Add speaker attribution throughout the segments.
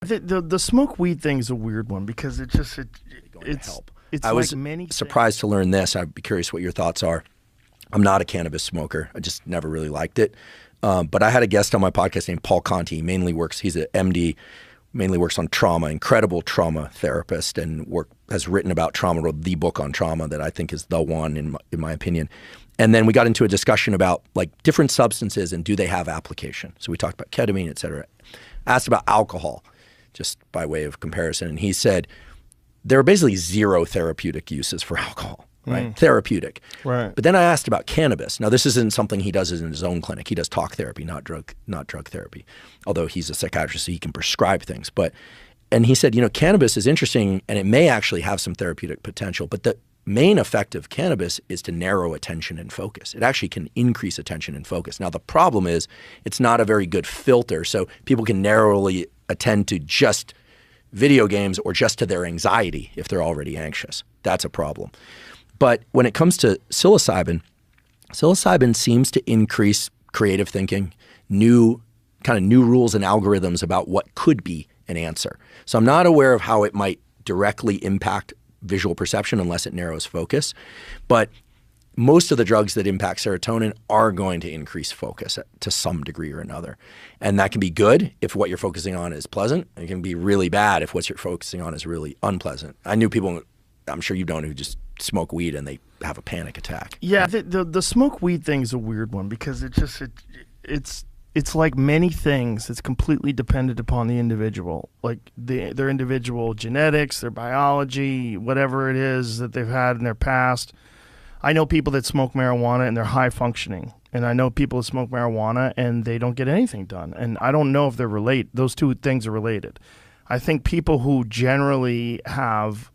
Speaker 1: The smoke weed thing is a weird one because it's
Speaker 2: help.
Speaker 1: It's
Speaker 2: I was
Speaker 1: like many
Speaker 2: surprised to learn this. I'd be curious what your thoughts are. I'm not a cannabis smoker. I just never really liked it. But I had a guest on my podcast named Paul Conti. He's an MD, mainly works on trauma, incredible trauma therapist, and has written about trauma, wrote the book on trauma that I think is the one in my opinion. And then we got into a discussion about like different substances and do they have application. So we talked about ketamine, et cetera. Asked about alcohol, just by way of comparison. And he said, there are basically zero therapeutic uses for alcohol, right? Therapeutic.
Speaker 1: Right.
Speaker 2: But then I asked about cannabis. Now, this isn't something he does in his own clinic. He does talk therapy, not drug therapy. Although he's a psychiatrist, so he can prescribe things. And he said, cannabis is interesting and it may actually have some therapeutic potential, but the main effect of cannabis is to narrow attention and focus. It actually can increase attention and focus. Now, the problem is it's not a very good filter, so people can narrowly attend to just video games or just to their anxiety if they're already anxious. That's a problem. But when it comes to psilocybin seems to increase creative thinking, new rules and algorithms about what could be an answer. So I'm not aware of how it might directly impact visual perception unless it narrows focus. But most of the drugs that impact serotonin are going to increase focus to some degree or another. And that can be good if what you're focusing on is pleasant. It can be really bad if what you're focusing on is really unpleasant. I knew people, I'm sure you don't, who just smoke weed and they have a panic attack.
Speaker 1: Yeah, the smoke weed thing is a weird one because it's like many things. It's completely dependent upon the individual, like their individual genetics, their biology, whatever it is that they've had in their past. I know people that smoke marijuana and they're high functioning, and I know people that smoke marijuana and they don't get anything done. And I don't know if they're related. Those two things are related. I think people who generally have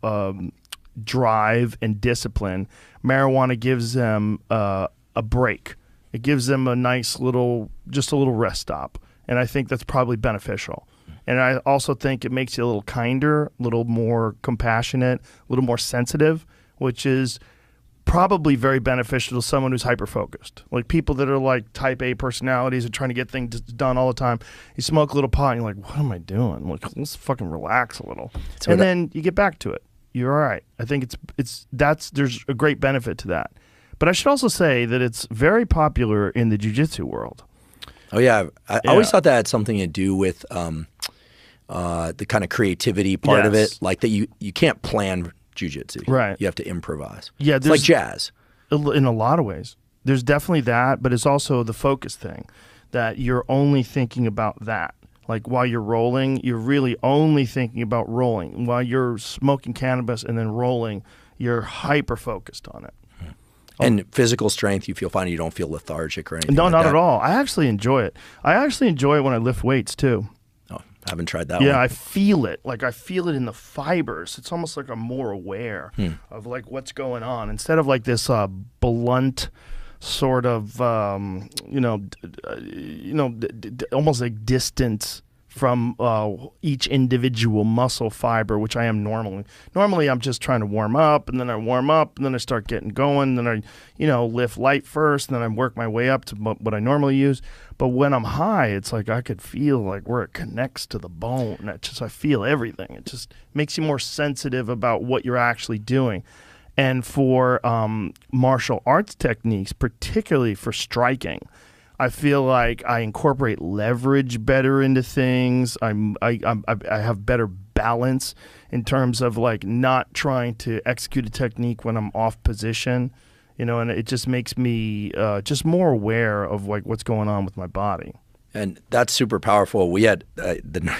Speaker 1: drive and discipline, marijuana gives them a break. It gives them a nice just a little rest stop. And I think that's probably beneficial. And I also think it makes you a little kinder, a little more compassionate, a little more sensitive, which is probably very beneficial to someone who's hyper-focused. Like people that are like type A personalities and trying to get things done all the time. You smoke a little pot and you're like, what am I doing? Like, let's fucking relax a little. And then you get back to it. You're all right. I think there's a great benefit to that. But I should also say that it's very popular in the jiu-jitsu world.
Speaker 2: Oh, yeah. I always thought that had something to do with the kind of creativity part of it. Like that you can't plan jiu-jitsu.
Speaker 1: Right.
Speaker 2: You have to improvise.
Speaker 1: Yeah,
Speaker 2: it's like jazz.
Speaker 1: In a lot of ways. There's definitely that, but it's also the focus thing, that you're only thinking about that. Like while you're rolling, you're really only thinking about rolling. While you're smoking cannabis and then rolling, you're hyper-focused on it.
Speaker 2: And physical strength, you feel fine. You don't feel lethargic or anything.
Speaker 1: No,
Speaker 2: like
Speaker 1: not
Speaker 2: that.
Speaker 1: at all. I actually enjoy it. I actually enjoy it when I lift weights too.
Speaker 2: Oh, haven't tried that one.
Speaker 1: Yeah, I feel it. Like I feel it in the fibers. It's almost like I'm more aware of like what's going on instead of like this blunt sort of almost like distance from each individual muscle fiber, which I am normally. Normally, I'm just trying to warm up, and then I warm up, and then I start getting going, and then I, lift light first, and then I work my way up to what I normally use. But when I'm high, it's like I could feel like where it connects to the bone. I feel everything. It just makes you more sensitive about what you're actually doing. And for martial arts techniques, particularly for striking, I feel like I incorporate leverage better into things. I have better balance in terms of like not trying to execute a technique when I'm off position, and it just makes me just more aware of like what's going on with my body.
Speaker 2: And that's super powerful. We had the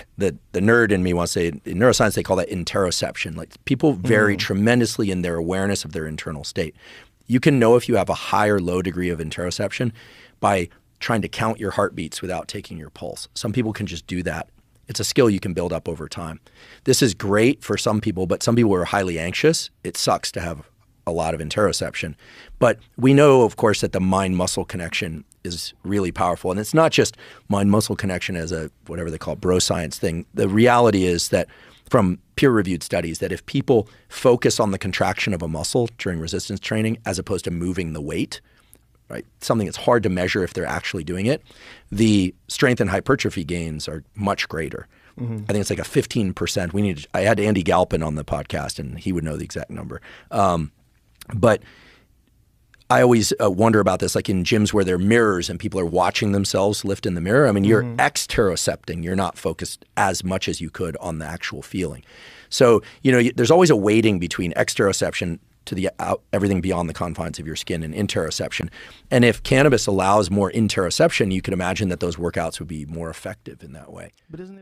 Speaker 2: nerd in me wants to say, in neuroscience, they call that interoception. Like people vary tremendously in their awareness of their internal state. You can know if you have a high or low degree of interoception by trying to count your heartbeats without taking your pulse. Some people can just do that. It's a skill you can build up over time. This is great for some people, but some people are highly anxious. It sucks to have a lot of interoception. But we know, of course, that the mind-muscle connection is really powerful. And it's not just mind-muscle connection as a whatever they call it, bro science thing. The reality is that from peer-reviewed studies that if people focus on the contraction of a muscle during resistance training as opposed to moving the weight, right, something that's hard to measure if they're actually doing it, the strength and hypertrophy gains are much greater. I think it's like a 15%. I had Andy Galpin on the podcast, and he would know the exact number. But I always wonder about this, like in gyms where there are mirrors and people are watching themselves lift in the mirror. I mean, you're exterocepting. You're not focused as much as you could on the actual feeling. So, there's always a weighting between exteroception to the everything beyond the confines of your skin and interoception. And if cannabis allows more interoception, you can imagine that those workouts would be more effective in that way.
Speaker 1: But isn't it